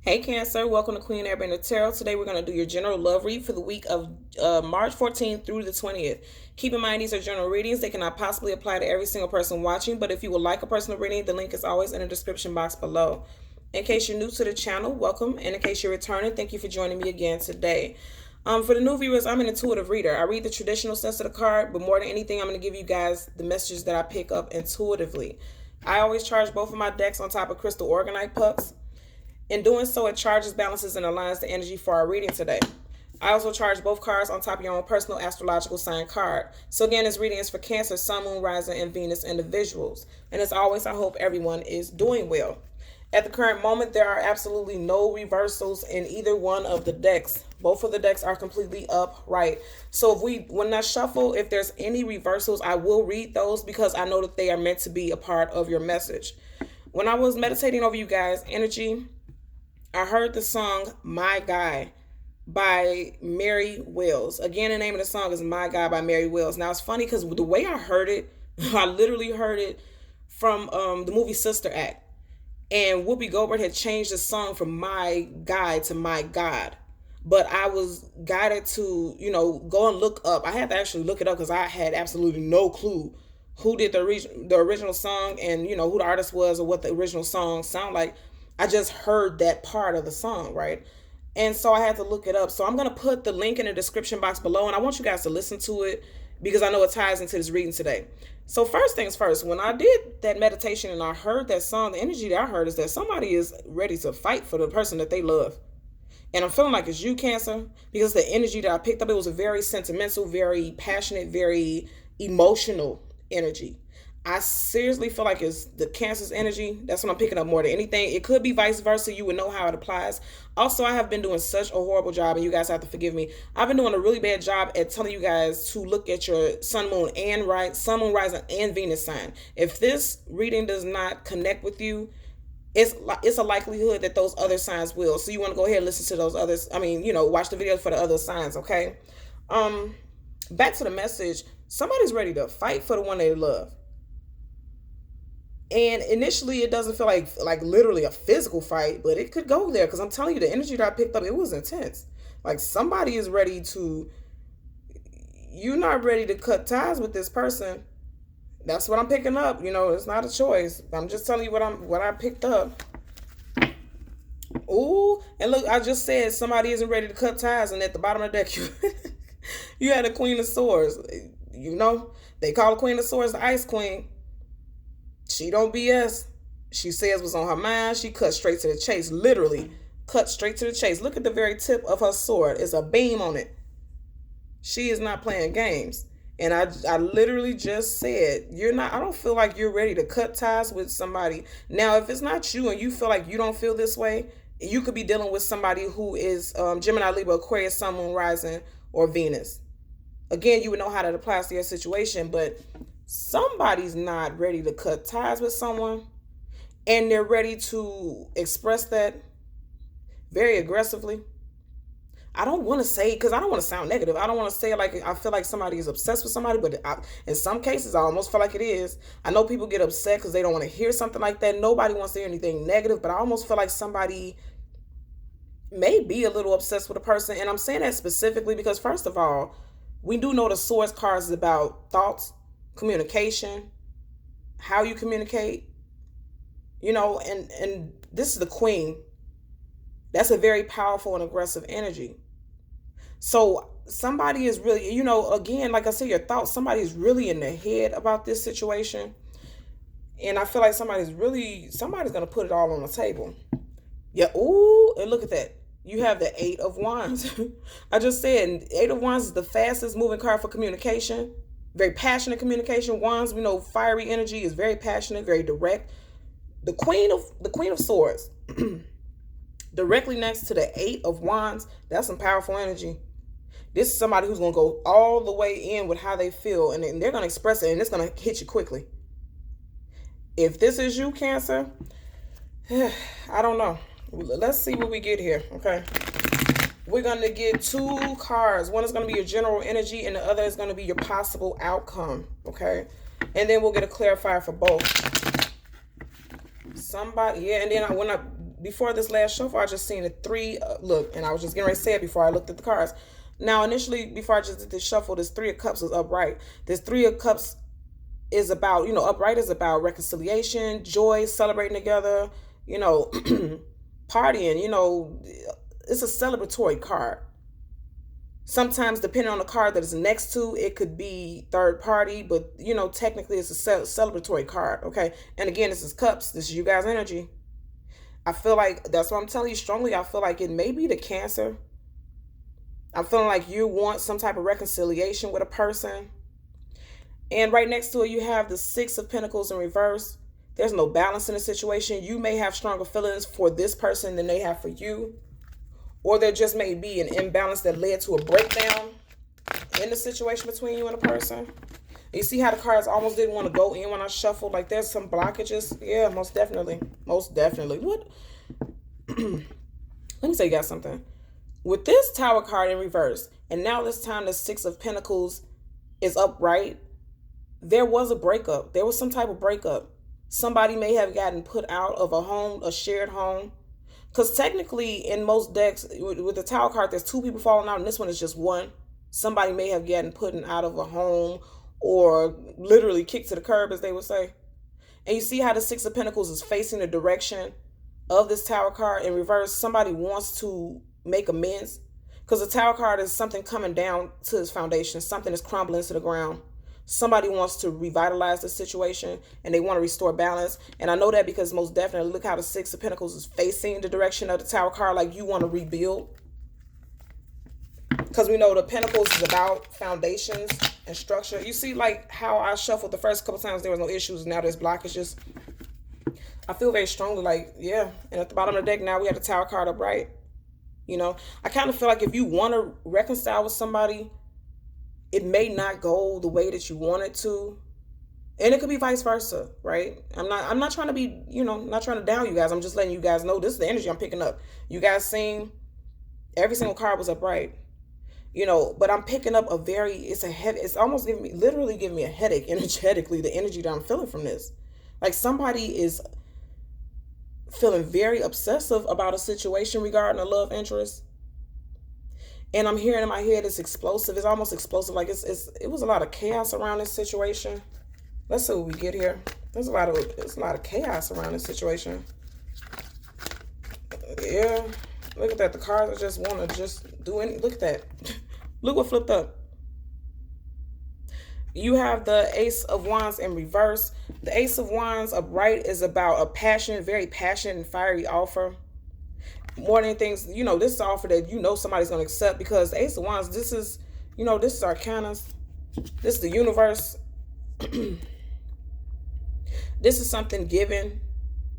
Hey Cancer, welcome to Queen Airbender Tarot. Today we're going to do your general love read for the week of March 14th through the 20th. Keep in mind these are general readings. They cannot possibly apply to every single person watching, but if you would like a personal reading, the link is always in the description box below. In case you're new to the channel, welcome. And in case you're returning, thank you for joining me again today. For the new viewers, I'm an intuitive reader. I read the traditional sense of the card, but more than anything, I'm going to give you guys the messages that I pick up intuitively. I always charge both of my decks on top of crystal organite pucks. In doing so, it charges, balances, and aligns the energy for our reading today. I also charge both cards on top of your own personal astrological sign card. So again, this reading is for Cancer, Sun, Moon, Rising, and Venus individuals. And as always, I hope everyone is doing well. At the current moment, there are absolutely no reversals in either one of the decks. Both of the decks are completely upright. So when I shuffle, if there's any reversals, I will read those because I know that they are meant to be a part of your message. When I was meditating over you guys' energy, I heard the song My Guy by Mary Wells. Again, the name of the song is My Guy by Mary Wells. Now, it's funny because the way I heard it, I literally heard it from the movie Sister Act. And Whoopi Goldberg had changed the song from My Guy to My God. But I was guided to, go and look up. I had to actually look it up because I had absolutely no clue who did the original song and, who the artist was or what the original song sounded like. I just heard that part of the song, right? And so I had to look it up. So I'm going to put the link in the description box below, and I want you guys to listen to it because I know it ties into this reading today. So first things first, when I did that meditation and I heard that song, the energy that I heard is that somebody is ready to fight for the person that they love. And I'm feeling like it's you, Cancer, because the energy that I picked up, it was a very sentimental, very passionate, very emotional energy. I seriously feel like it's the Cancer's energy. That's what I'm picking up more than anything. It could be vice versa. You would know how it applies. Also, I have been doing such a horrible job, and you guys have to forgive me. I've been doing a really bad job at telling you guys to look at your sun, moon, moon, rising, and Venus sign. If this reading does not connect with you, it's a likelihood that those other signs will. So you want to go ahead and listen to those others. Watch the videos for the other signs, okay? Back to the message. Somebody's ready to fight for the one they love. And initially, it doesn't feel like literally a physical fight, but it could go there because I'm telling you, the energy that I picked up, it was intense. Like somebody is ready to. You're not ready to cut ties with this person. That's what I'm picking up. It's not a choice. I'm just telling you what I picked up. Ooh, and look, I just said somebody isn't ready to cut ties, and at the bottom of the deck, you had a Queen of Swords. They call the Queen of Swords the Ice Queen. She don't BS. She says what's on her mind. She cuts straight to the chase. Literally, cut straight to the chase. Look at the very tip of her sword. It's a beam on it. She is not playing games. And I literally just said, I don't feel like you're ready to cut ties with somebody. Now, if it's not you and you feel like you don't feel this way, you could be dealing with somebody who is Gemini, Libra, Aquarius, Sun, Moon, Rising, or Venus. Again, you would know how that applies to your situation, but somebody's not ready to cut ties with someone and they're ready to express that very aggressively. I don't want to say, because I don't want to sound negative. I don't want to say like I feel like somebody is obsessed with somebody, but in some cases, I almost feel like it is. I know people get upset because they don't want to hear something like that. Nobody wants to hear anything negative, but I almost feel like somebody may be a little obsessed with a person. And I'm saying that specifically because, first of all, we do know the Swords cards is about thoughts, communication, how you communicate, and this is the Queen. That's a very powerful and aggressive energy. So somebody is really, again, like I said, your thoughts, somebody's really in their head about this situation. And I feel like somebody's going to put it all on the table. Yeah. Ooh, and look at that. You have the Eight of Wands. I just said Eight of Wands is the fastest moving card for communication. Very passionate communication. Wands, we know fiery energy is very passionate, very direct. The Queen of Swords, directly next to the Eight of Wands, that's some powerful energy. This is somebody who's going to go all the way in with how they feel, and they're going to express it, and it's going to hit you quickly. If this is you, Cancer, I don't know. Let's see what we get here, okay? We're going to get two cards. One is going to be your general energy, and the other is going to be your possible outcome, okay? And then we'll get a clarifier for both. Somebody, yeah, and then when before this last shuffle, I just seen a three. Look, and I was just getting ready to say it before I looked at the cards. Now, initially, before I just did this shuffle, this Three of Cups was upright. This Three of Cups is about, upright is about reconciliation, joy, celebrating together, partying, it's a celebratory card. Sometimes, depending on the card that is next to, it could be third party, but, technically it's a celebratory card, okay? And again, this is Cups. This is you guys' energy. I feel like, that's what I'm telling you strongly, I feel like it may be the Cancer. I'm feeling like you want some type of reconciliation with a person. And right next to it, you have the Six of Pentacles in reverse. There's no balance in the situation. You may have stronger feelings for this person than they have for you. Or there just may be an imbalance that led to a breakdown in the situation between you and a person. You see how the cards almost didn't want to go in when I shuffled? Like there's some blockages. Yeah, most definitely. Most definitely. What? Let me tell you guys something. With this Tower card in reverse, and now this time the Six of Pentacles is upright, there was a breakup. There was some type of breakup. Somebody may have gotten put out of a home, a shared home. Because technically, in most decks, with the Tower card, there's two people falling out, and this one is just one. Somebody may have gotten put out of a home or literally kicked to the curb, as they would say. And you see how the Six of Pentacles is facing the direction of this Tower card in reverse. Somebody wants to make amends. Because the Tower card is something coming down to its foundation. Something is crumbling to the ground. Somebody wants to revitalize the situation and they want to restore balance. And I know that because most definitely, look how the Six of Pentacles is facing the direction of the Tower card, like you want to rebuild. Because we know the Pentacles is about foundations and structure. You see like how I shuffled the first couple times, there was no issues. Now there's blockages. I feel very strongly like, yeah. And at the bottom of the deck now we have the Tower card upright. I kind of feel like if you want to reconcile with somebody, it may not go the way that you want it to. And it could be vice versa, right? I'm not trying to be, not trying to down you guys. I'm just letting you guys know this is the energy I'm picking up. You guys seen every single card was upright. But I'm picking up it's almost literally giving me a headache energetically, the energy that I'm feeling from this. Like somebody is feeling very obsessive about a situation regarding a love interest. And I'm hearing in my head it's explosive. It's almost explosive. Like it was a lot of chaos around this situation. Let's see what we get here. There's a lot of chaos around this situation. Yeah. Look at that. The cards just want to just do any. Look at that. Look what flipped up. You have the Ace of Wands in reverse. The Ace of Wands upright is about a passionate, very passionate and fiery offer. More than things, this is an offer that somebody's going to accept, because the Ace of Wands, this is, this is Arcanus. This is the universe. This is something given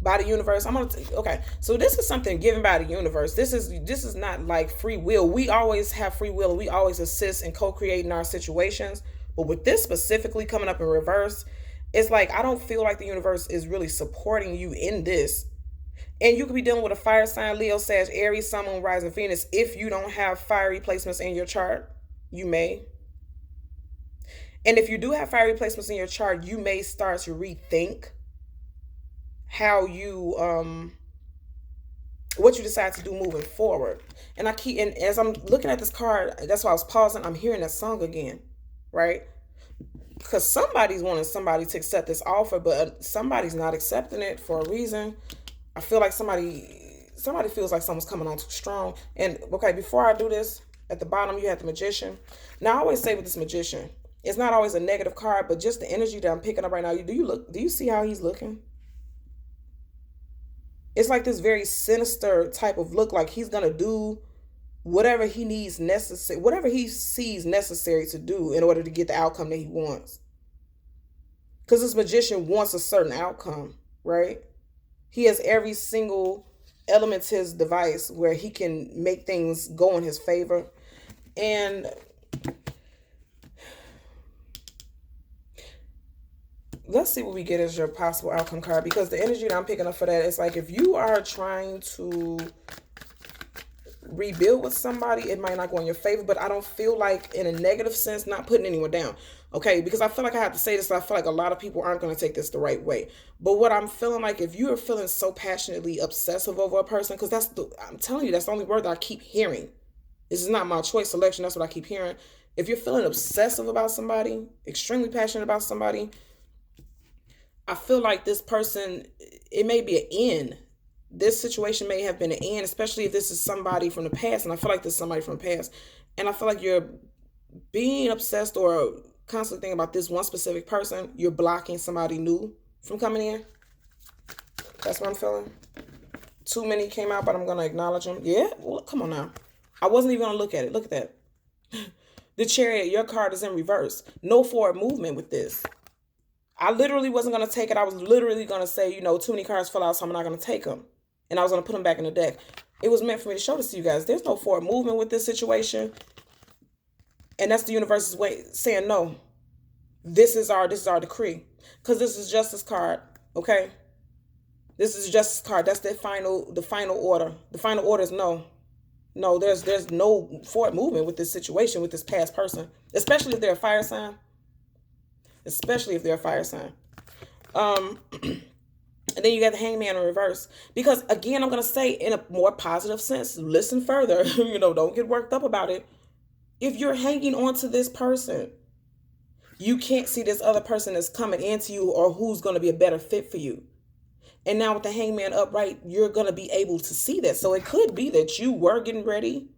by the universe. Okay, so this is something given by the universe. This is not like free will. We always have free will and we always assist and co-create in our situations. But with this specifically coming up in reverse, it's like I don't feel like the universe is really supporting you in this. And you could be dealing with a fire sign, Leo, Sag, Aries, Sun, Moon, Rising, Venus. If you don't have fiery placements in your chart, you may. And if you do have fiery placements in your chart, you may start to rethink how you, what you decide to do moving forward. And as I'm looking at this card, that's why I was pausing. I'm hearing that song again, right? Because somebody's wanting somebody to accept this offer, but somebody's not accepting it for a reason. I feel like somebody feels like someone's coming on too strong. And okay, before I do this, at the bottom you have the Magician. Now I always say with this Magician, it's not always a negative card, but just the energy that I'm picking up right now. Do you see how he's looking? It's like this very sinister type of look, like he's gonna do whatever he needs necessary, whatever he sees necessary to do in order to get the outcome that he wants. Because this Magician wants a certain outcome, right? He has every single element to his device where he can make things go in his favor. And let's see what we get as your possible outcome card, because the energy that I'm picking up for that is like if you are trying to rebuild with somebody, it might not go in your favor, but I don't feel like in a negative sense, not putting anyone down. Okay, because I feel like I have to say this, I feel like a lot of people aren't going to take this the right way. But what I'm feeling like, if you are feeling so passionately obsessive over a person, because I'm telling you, that's the only word that I keep hearing. This is not my choice selection, that's what I keep hearing. If you're feeling obsessive about somebody, extremely passionate about somebody, I feel like this person, it may be an end. This situation may have been an end, especially if this is somebody from the past. And I feel like this is somebody from the past. And I feel like you're being obsessed or constantly thinking about this one specific person. You're blocking somebody new from coming in. That's what I'm feeling. Too many came out, but I'm going to acknowledge them. Yeah, well, come on now. I wasn't even going to look at it. Look at that. The Chariot, your card is in reverse. No forward movement with this. I literally wasn't going to take it. I was literally going to say, you know, too many cards fell out, so I'm not going to take them. And I was going to put them back in the deck. It was meant for me to show this to you guys. There's no forward movement with this situation. And that's the universe's way saying, no, this is our decree. Because this is Justice card, okay? This is Justice card. That's the final order. The final order is no. No, there's no forward movement with this situation, with this past person. Especially if they're a fire sign. Especially if they're a fire sign. And then you got the Hangman in reverse. Because, again, I'm going to say in a more positive sense, listen further. You know, don't get worked up about it. If you're hanging on to this person, you can't see this other person that's coming into you or who's going to be a better fit for you. And now with the Hangman upright, you're going to be able to see that. So it could be that you were getting ready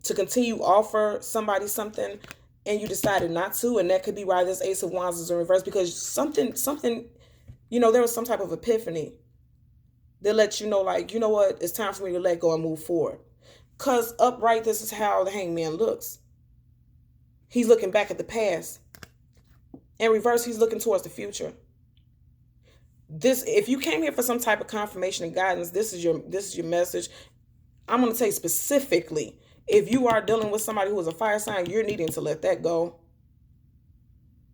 to continue offer somebody something and you decided not to. And that could be why this Ace of Wands is in reverse, because something, you know, there was some type of epiphany that lets you know, like, you know what, it's time for me to let go and move forward. Because upright, this is how the Hangman looks. He's looking back at the past. In reverse, he's looking towards the future. If you came here for some type of confirmation and guidance, this is your message. I'm going to tell you specifically, if you are dealing with somebody who is a fire sign, you're needing to let that go.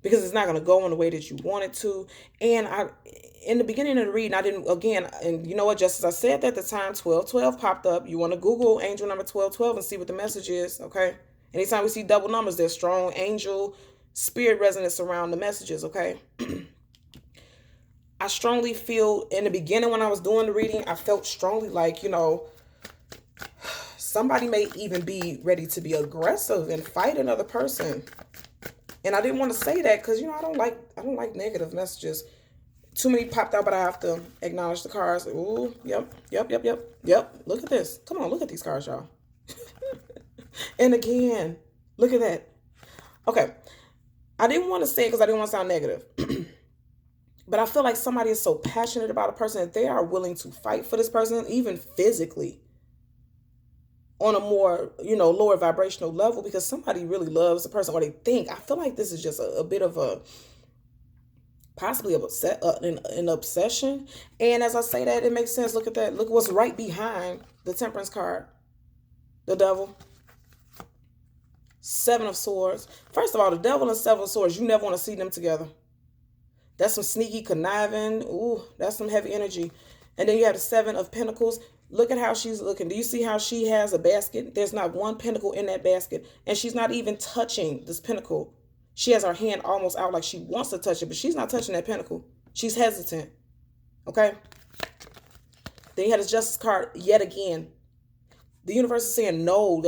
Because it's not going to go in the way that you want it to. And in the beginning of the reading, I didn't, again, and you know what, just as I said at the time, 1212 popped up. You want to Google angel number 1212 and see what the message is, okay? Anytime we see double numbers, there's strong angel spirit resonance around the messages, okay? I strongly feel, in the beginning when I was doing the reading, I felt strongly like, you know, somebody may even be ready to be aggressive and fight another person. And I didn't want to say that because, you know, I don't like negative messages. Too many popped out, but I have to acknowledge the cards. Ooh, yep. Look at this. Come on, look at these cards, y'all. And again, look at that. Okay. I didn't want to say it because I didn't want to sound negative. But I feel like somebody is so passionate about a person that they are willing to fight for this person, even physically, on a more, you know, lower vibrational level, because somebody really loves the person, or they think. I feel like this is just a bit of a, possibly an obsession. And as I say that, it makes sense. Look at that. Look what's right behind the Temperance card. The Devil. Seven of Swords. First of all, the Devil and Seven of Swords, you never want to see them together. That's some sneaky conniving. Ooh, that's some heavy energy. And then you have the Seven of Pentacles. Look at how she's looking. Do you see how she has a basket? There's not one pentacle in that basket. And she's not even touching this pentacle. She has her hand almost out like she wants to touch it, but she's not touching that pentacle. She's hesitant. Okay? Then you have this Justice card yet again. The universe is saying, no,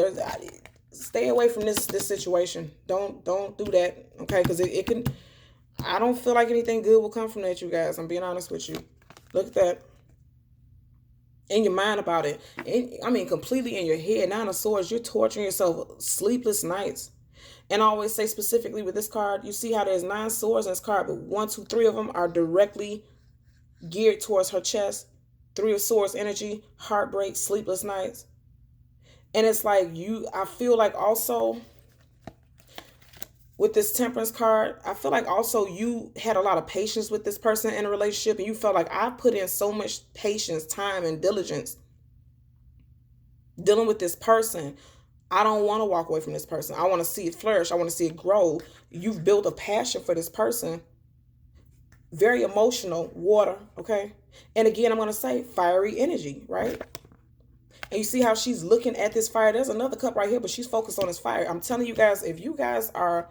stay away from this situation. Don't do that. Okay? Because it can... I don't feel like anything good will come from that, you guys. I'm being honest with you. Look at that. In your mind about it. I mean, completely in your head. Nine of Swords, you're torturing yourself sleepless nights. And I always say specifically with this card, you see how there's 9 swords in this card, but 1, 2, 3 of them are directly geared towards her chest. 3 of Swords energy, heartbreak, sleepless nights. And it's like I feel like also... with this Temperance card, I feel like also you had a lot of patience with this person in a relationship, and you felt like I put in so much patience, time, and diligence dealing with this person. I don't want to walk away from this person. I want to see it flourish. I want to see it grow. You've built a passion for this person. Very emotional, water, okay? And again, I'm going to say fiery energy, right? And you see how she's looking at this fire. There's another cup right here, but she's focused on this fire. I'm telling you guys, if you guys are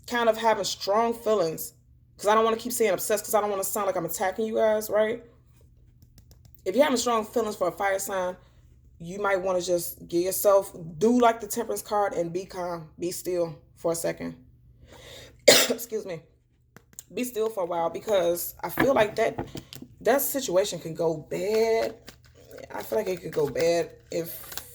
kind of having strong feelings, because I don't want to keep saying obsessed because I don't want to sound like I'm attacking you guys, right? If you're having strong feelings for a fire sign, you might want to just give yourself, do like the Temperance card and be calm. Be still for a second. Excuse me. Be still for a while, because I feel like that situation can go bad. I feel like it could go bad if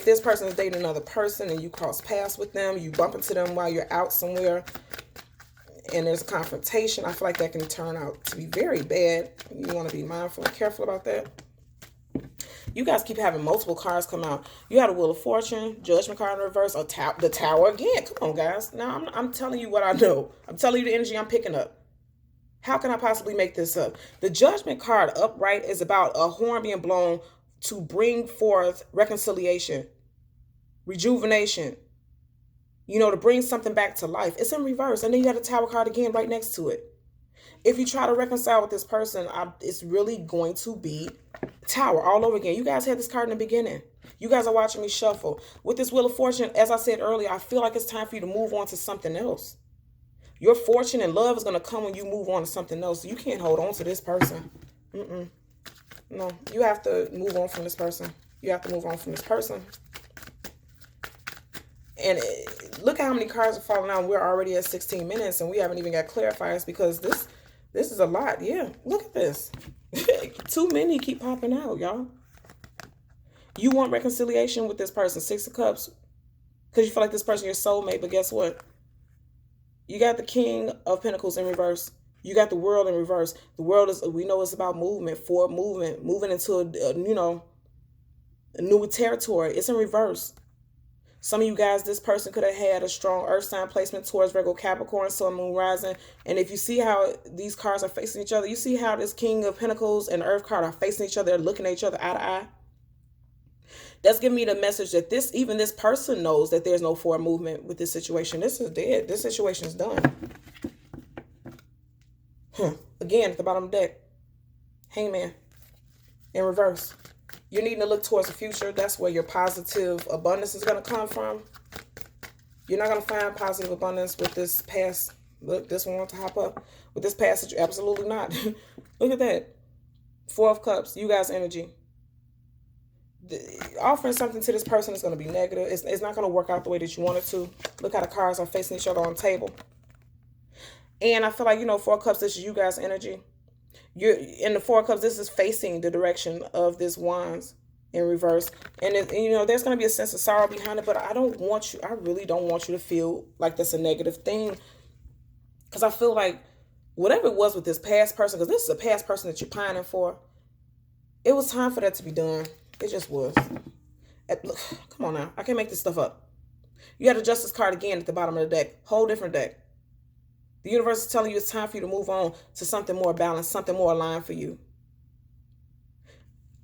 this person is dating another person and you cross paths with them, you bump into them while you're out somewhere and there's a confrontation. I feel like that can turn out to be very bad. You want to be mindful and careful about that. You guys keep having multiple cards come out. You had a Wheel of Fortune, Judgment card in reverse, or the Tower again. Come on, guys. Now, I'm telling you what I know. I'm telling you the energy I'm picking up. How can I possibly make this up? The Judgment card upright is about a horn being blown to bring forth reconciliation, rejuvenation, to bring something back to life. It's in reverse. And then you got a Tower card again right next to it. If you try to reconcile with this person, it's really going to be Tower all over again. You guys had this card in the beginning. You guys are watching me shuffle. With this Wheel of Fortune, as I said earlier, I feel like it's time for you to move on to something else. Your fortune and love is going to come when you move on to something else. You can't hold on to this person. No, you have to move on from this person. You have to move on from this person. And look at how many cards are falling out. We're already at 16 minutes and we haven't even got clarifiers, because this is a lot. Yeah, look at this. Too many keep popping out, y'all. You want reconciliation with this person, 6 of Cups, because you feel like this person is your soulmate. But guess what? You got the King of Pentacles in reverse. You got the World in reverse. The World is, we know it's about movement, forward movement, moving into a new territory. It's in reverse. Some of you guys, this person could have had a strong earth sign placement towards Virgo, Capricorn, Sun, Moon, Rising. And if you see how these cards are facing each other, you see how this King of Pentacles and Earth card are facing each other, they're looking at each other eye to eye. That's giving me the message that even this person knows that there's no forward movement with this situation. This is dead. This situation is done. Again, at the bottom of the deck, Hangman in reverse. You're needing to look towards the future. That's where your positive abundance is going to come from. You're not going to find positive abundance with this past. Look, this one wants to hop up. With this passage, absolutely not. Look at that. 4 of Cups, you guys' energy. Offering something to this person is going to be negative. It's not going to work out the way that you want it to. Look how the cards are facing each other on the table. And I feel like, 4 of Cups, this is you guys' energy. You're in the 4 of Cups, this is facing the direction of this Wands in reverse. And there's going to be a sense of sorrow behind it, but I really don't want you to feel like that's a negative thing. Because I feel like whatever it was with this past person, because this is a past person that you're pining for, it was time for that to be done. It just was. Look, come on now. I can't make this stuff up. You got a Justice card again at the bottom of the deck. Whole different deck. The universe is telling you it's time for you to move on to something more balanced, something more aligned for you.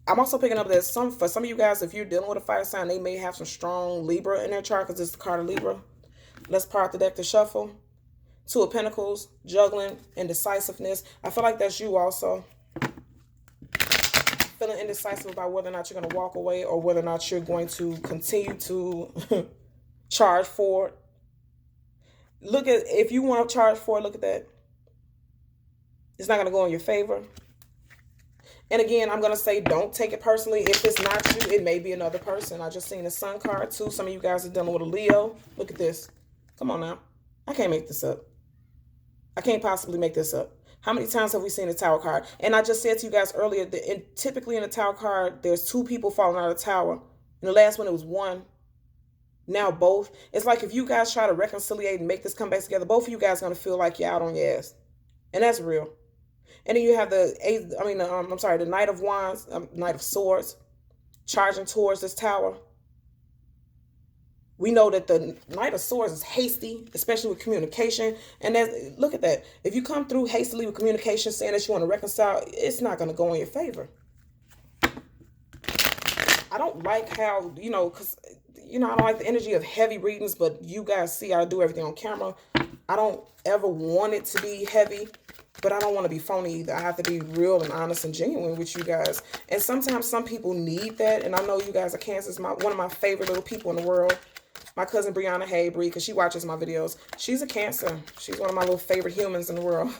I'm also picking up that for some of you guys, if you're dealing with a fire sign, they may have some strong Libra in their chart, because it's the card of Libra. Let's part the deck to shuffle. 2 of Pentacles, juggling, indecisiveness. I feel like that's you also. Feeling indecisive about whether or not you're going to walk away or whether or not you're going to continue to charge forward. Look at, if you want to charge forward, look at that. It's not going to go in your favor. And again, I'm going to say, don't take it personally. If it's not you, it may be another person. I just seen the Sun card too. Some of you guys are dealing with a Leo. Look at this. Come on now. I can't make this up. I can't possibly make this up. How many times have we seen the Tower card? And I just said to you guys earlier that typically in the Tower card, there's 2 people falling out of the Tower. In the last one, it was 1. Now both. It's like if you guys try to reconciliate and make this come back together, both of you guys are going to feel like you're out on your ass. And that's real. And then you have the Knight of Wands, Knight of Swords, charging towards this Tower. We know that the Knight of Swords is hasty, especially with communication. And look at that. If you come through hastily with communication, saying that you want to reconcile, it's not going to go in your favor. I don't like how, because, I don't like the energy of heavy readings, but you guys see I do everything on camera. I don't ever want it to be heavy. But I don't want to be phony either. I have to be real and honest and genuine with you guys. And sometimes some people need that. And I know you guys are Cancers. One of my favorite little people in the world. My cousin Brianna Haybree, because she watches my videos. She's a Cancer. She's one of my little favorite humans in the world.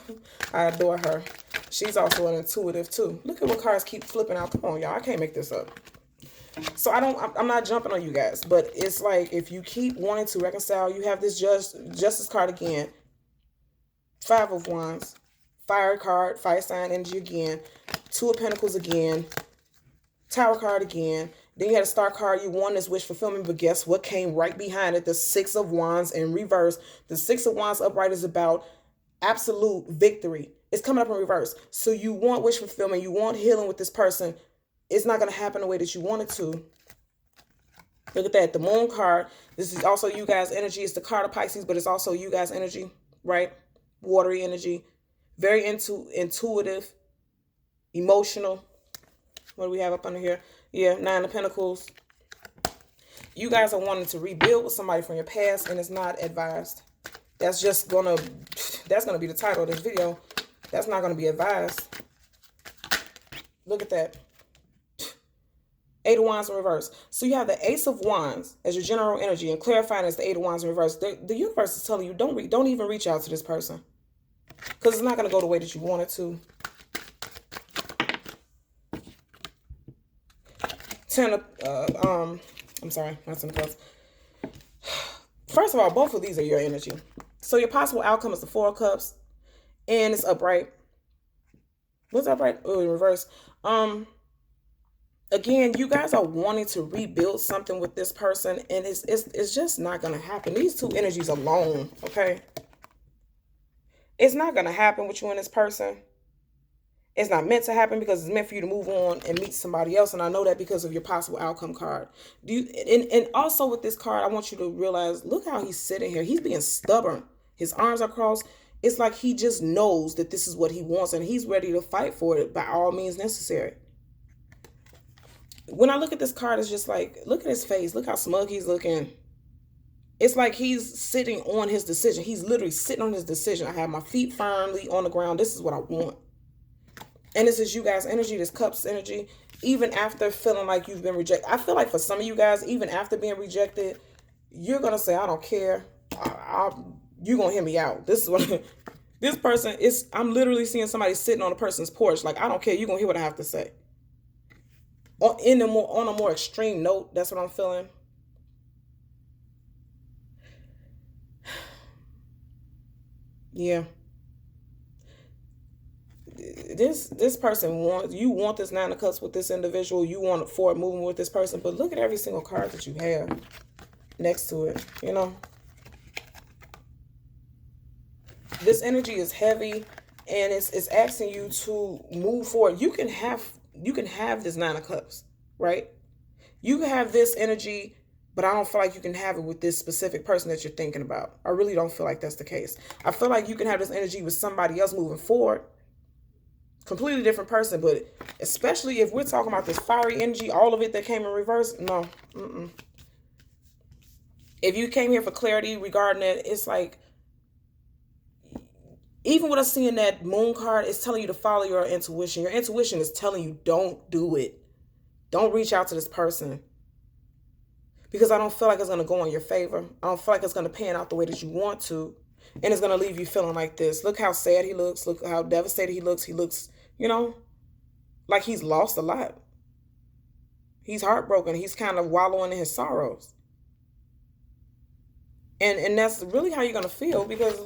I adore her. She's also an intuitive too. Look at what cards keep flipping out. Come on, y'all. I can't make this up. So I'm not jumping on you guys. But it's like if you keep wanting to reconcile, you have this Justice card again. 5 of Wands. Fire card. Fire sign energy again. 2 of Pentacles again. Tower card again. Then you had a Star card. You won this wish fulfillment, but guess what came right behind it? The 6 of Wands in reverse. The 6 of Wands upright is about absolute victory. It's coming up in reverse. So you want wish fulfillment. You want healing with this person. It's not going to happen the way that you want it to. Look at that. The Moon card. This is also you guys' energy. It's the card of Pisces, but it's also you guys' energy, right? Watery energy. Very intuitive, emotional. What do we have up under here? Yeah, 9 of Pentacles. You guys are wanting to rebuild with somebody from your past, and it's not advised. That's gonna be the title of this video. That's not gonna be advised. Look at that. 8 of Wands in reverse. So you have the Ace of Wands as your general energy, and clarifying as the 8 of Wands in reverse. The universe is telling you don't even reach out to this person, because it's not gonna go the way that you want it to. 10 of, I'm sorry, not 10 of Cups. First of all, both of these are your energy. So your possible outcome is the 4 of Cups, and it's upright. What's upright? Oh, in reverse. Again, you guys are wanting to rebuild something with this person, and it's just not going to happen. These two energies alone, okay? It's not going to happen with you and this person. It's not meant to happen because it's meant for you to move on and meet somebody else. And I know that because of your possible outcome card. And also with this card, I want you to realize, look how he's sitting here. He's being stubborn. His arms are crossed. It's like he just knows that this is what he wants, and he's ready to fight for it by all means necessary. When I look at this card, it's just like, look at his face. Look how smug he's looking. It's like he's sitting on his decision. He's literally sitting on his decision. I have my feet firmly on the ground. This is what I want. And this is you guys' energy, this Cups energy, even after feeling like you've been rejected. I feel like for some of you guys, even after being rejected, you're going to say, I don't care. You're going to hear me out. This is what this person is. I'm literally seeing somebody sitting on a person's porch. Like, I don't care. You're going to hear what I have to say. On a more extreme note, that's what I'm feeling. Yeah. This person you want this 9 of Cups with this individual. You want forward movement with this person, but look at every single card that you have next to it. You know, this energy is heavy, and it's asking you to move forward. You can have this 9 of Cups, right? You can have this energy, but I don't feel like you can have it with this specific person that you're thinking about. I really don't feel like that's the case. I feel like you can have this energy with somebody else moving forward. Completely different person, but especially if we're talking about this fiery energy, all of it that came in reverse, no. If you came here for clarity regarding it, it's like, even with us seeing that Moon card, it's telling you to follow your intuition. Your intuition is telling you, don't do it. Don't reach out to this person. Because I don't feel like it's going to go in your favor. I don't feel like it's going to pan out the way that you want to. And it's going to leave you feeling like this. Look how sad he looks. Look how devastated he looks. He looks, you know, like he's lost a lot. He's heartbroken. He's kind of wallowing in his sorrows. And that's really how you're going to feel, because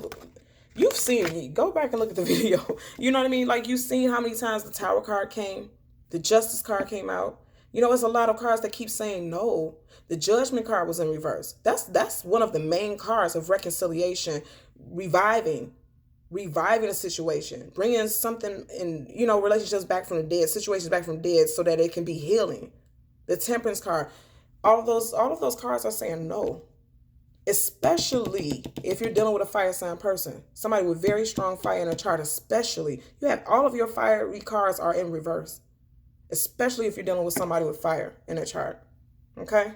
you've seen it. Go back and look at the video. You know what I mean? Like, you've seen how many times the Tower card came. The Justice card came out. You know, it's a lot of cards that keep saying no. The Judgment card was in reverse. That's one of the main cards of reconciliation, reviving a situation, bringing something in, you know, relationships back from the dead, situations back from the dead, so that it can be healing. The Temperance card, all of those cards are saying no, especially if you're dealing with a fire sign person, somebody with very strong fire in a chart. Especially, you have all of your fiery cards are in reverse, especially if you're dealing with somebody with fire in a chart. Okay.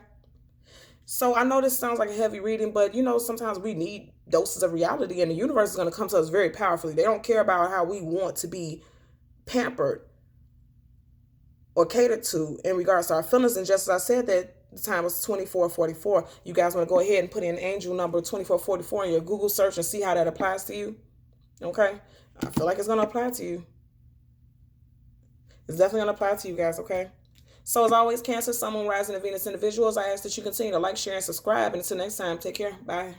So I know this sounds like a heavy reading, but you know, sometimes we need doses of reality, and the universe is going to come to us very powerfully. They don't care about how we want to be pampered or catered to in regards to our feelings. And just as I said that the time was 2444, you guys want to go ahead and put in angel number 2444 in your Google search and see how that applies to you. Okay? I feel like it's going to apply to you. It's definitely going to apply to you guys, okay? So as always, Cancer, Sun, Moon, Rising, and Venus individuals, I ask that you continue to like, share, and subscribe. And until next time, take care. Bye.